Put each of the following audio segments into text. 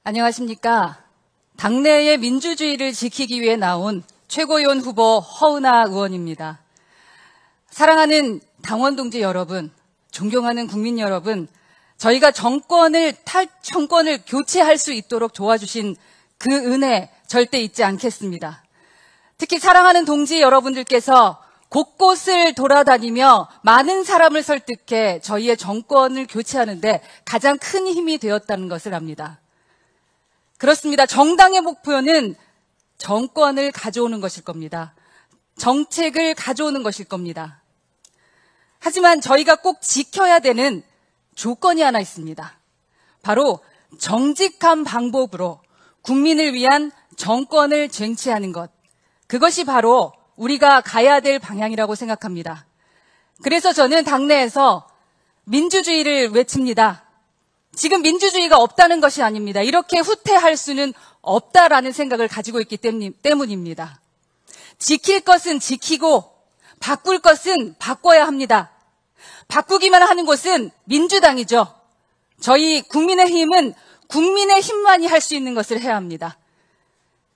안녕하십니까. 당내의 민주주의를 지키기 위해 나온 최고위원 후보 허은하 의원입니다. 사랑하는 당원 동지 여러분, 존경하는 국민 여러분, 저희가 정권을 교체할 수 있도록 도와주신 그 은혜 절대 잊지 않겠습니다. 특히 사랑하는 동지 여러분들께서 곳곳을 돌아다니며 많은 사람을 설득해 저희의 정권을 교체하는데 가장 큰 힘이 되었다는 것을 압니다. 그렇습니다. 정당의 목표는 정권을 가져오는 것일 겁니다. 정책을 가져오는 것일 겁니다. 하지만 저희가 꼭 지켜야 되는 조건이 하나 있습니다. 바로 정직한 방법으로 국민을 위한 정권을 쟁취하는 것. 그것이 바로 우리가 가야 될 방향이라고 생각합니다. 그래서 저는 당내에서 민주주의를 외칩니다. 지금 민주주의가 없다는 것이 아닙니다. 이렇게 후퇴할 수는 없다라는 생각을 가지고 있기 때문입니다. 지킬 것은 지키고 바꿀 것은 바꿔야 합니다. 바꾸기만 하는 곳은 민주당이죠. 저희 국민의힘은 국민의 힘만이 할 수 있는 것을 해야 합니다.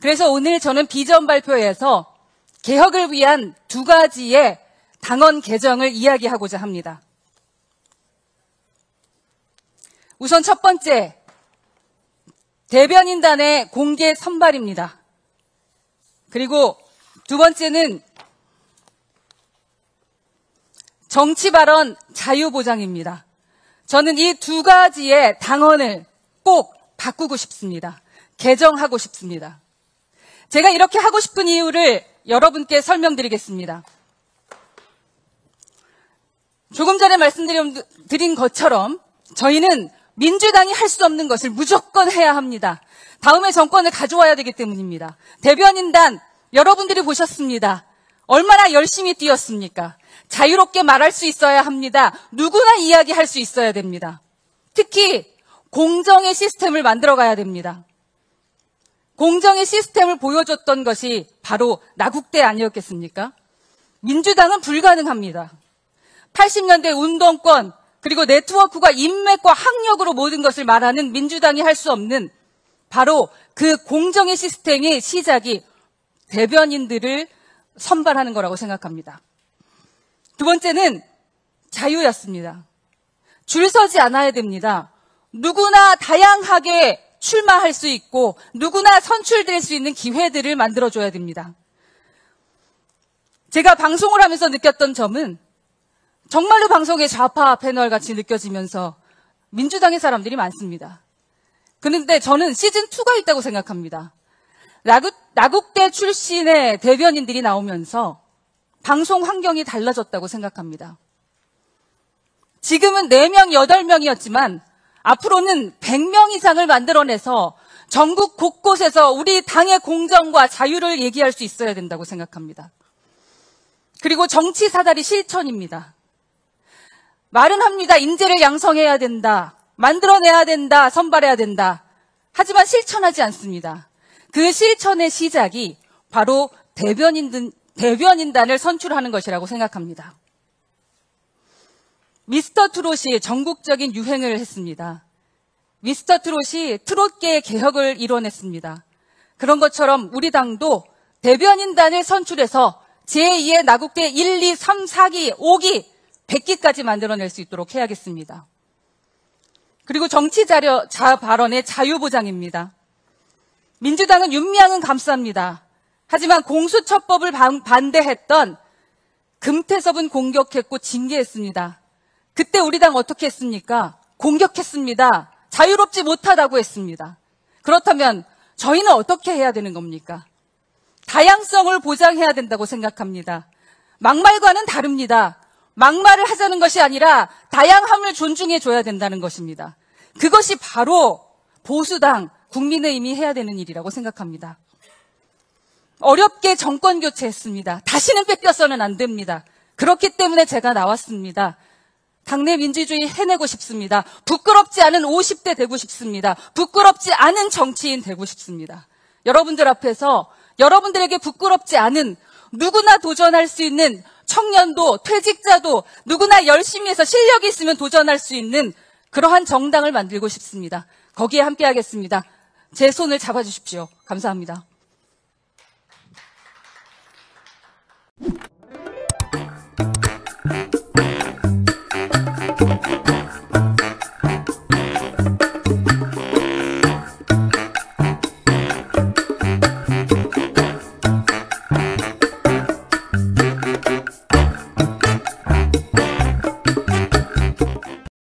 그래서 오늘 저는 비전 발표에서 개혁을 위한 두 가지의 당원 개정을 이야기하고자 합니다. 우선 첫 번째, 대변인단의 공개 선발입니다. 그리고 두 번째는 정치 발언 자유 보장입니다. 저는 이 두 가지의 당원을 꼭 바꾸고 싶습니다. 개정하고 싶습니다. 제가 이렇게 하고 싶은 이유를 여러분께 설명드리겠습니다. 조금 전에 말씀드린 것처럼 저희는 민주당이 할 수 없는 것을 무조건 해야 합니다. 다음에 정권을 가져와야 되기 때문입니다. 대변인단 여러분들이 보셨습니다. 얼마나 열심히 뛰었습니까? 자유롭게 말할 수 있어야 합니다. 누구나 이야기할 수 있어야 됩니다. 특히 공정의 시스템을 만들어 가야 됩니다. 공정의 시스템을 보여줬던 것이 바로 나국대 아니었겠습니까? 민주당은 불가능합니다. 80년대 운동권 그리고 네트워크와 인맥과 학력으로 모든 것을 말하는 민주당이 할 수 없는 바로 그 공정의 시스템의 시작이 대변인들을 선발하는 거라고 생각합니다. 두 번째는 자유였습니다. 줄 서지 않아야 됩니다. 누구나 다양하게 출마할 수 있고 누구나 선출될 수 있는 기회들을 만들어줘야 됩니다. 제가 방송을 하면서 느꼈던 점은 정말로 방송의 좌파 패널 같이 느껴지면서 민주당의 사람들이 많습니다. 그런데 저는 시즌2가 있다고 생각합니다. 나국대 출신의 대변인들이 나오면서 방송 환경이 달라졌다고 생각합니다. 지금은 4명, 8명이었지만 앞으로는 100명 이상을 만들어내서 전국 곳곳에서 우리 당의 공정과 자유를 얘기할 수 있어야 된다고 생각합니다. 그리고 정치 사다리 실천입니다. 말은 합니다. 인재를 양성해야 된다. 만들어내야 된다. 선발해야 된다. 하지만 실천하지 않습니다. 그 실천의 시작이 바로 대변인단을 선출하는 것이라고 생각합니다. 미스터 트롯이 전국적인 유행을 했습니다. 미스터 트롯이 트롯계의 개혁을 이뤄냈습니다. 그런 것처럼 우리 당도 대변인단을 선출해서 제2의 나국대 1, 2, 3, 4기, 5기, 100기까지 만들어낼 수 있도록 해야겠습니다. 그리고 정치 발언의 자유 보장입니다. 민주당은 윤미향은 감쌉니다. 하지만 공수처법을 반대했던 금태섭은 공격했고 징계했습니다. 그때 우리 당 어떻게 했습니까? 공격했습니다. 자유롭지 못하다고 했습니다. 그렇다면 저희는 어떻게 해야 되는 겁니까? 다양성을 보장해야 된다고 생각합니다. 막말과는 다릅니다. 막말을 하자는 것이 아니라 다양함을 존중해줘야 된다는 것입니다. 그것이 바로 보수당, 국민의힘이 해야 되는 일이라고 생각합니다. 어렵게 정권 교체했습니다. 다시는 뺏겨서는 안 됩니다. 그렇기 때문에 제가 나왔습니다. 당내 민주주의 해내고 싶습니다. 부끄럽지 않은 50대 되고 싶습니다. 부끄럽지 않은 정치인 되고 싶습니다. 여러분들 앞에서 여러분들에게 부끄럽지 않은 누구나 도전할 수 있는 청년도 퇴직자도 누구나 열심히 해서 실력이 있으면 도전할 수 있는 그러한 정당을 만들고 싶습니다. 거기에 함께 하겠습니다. 제 손을 잡아주십시오. 감사합니다.